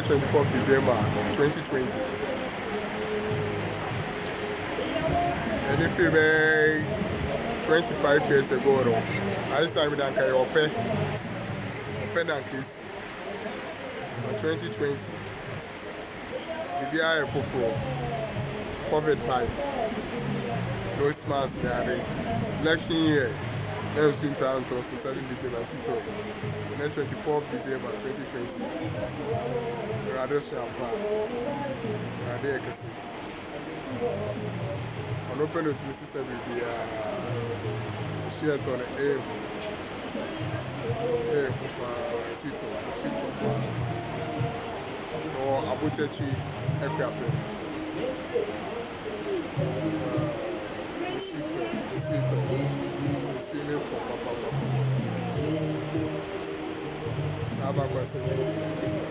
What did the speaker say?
24th December 2020. And if you be 25 years ago, I started with Akuapem case 2020. BBI for COVID 5. Nose mask there. Election year. Then soon time to 7 December. Then 24th December 2020. Rather champagne. Rather ekasi. On open it to Mrs. BBI. Share to the air. Or Abutechi Akuapem. Sweet.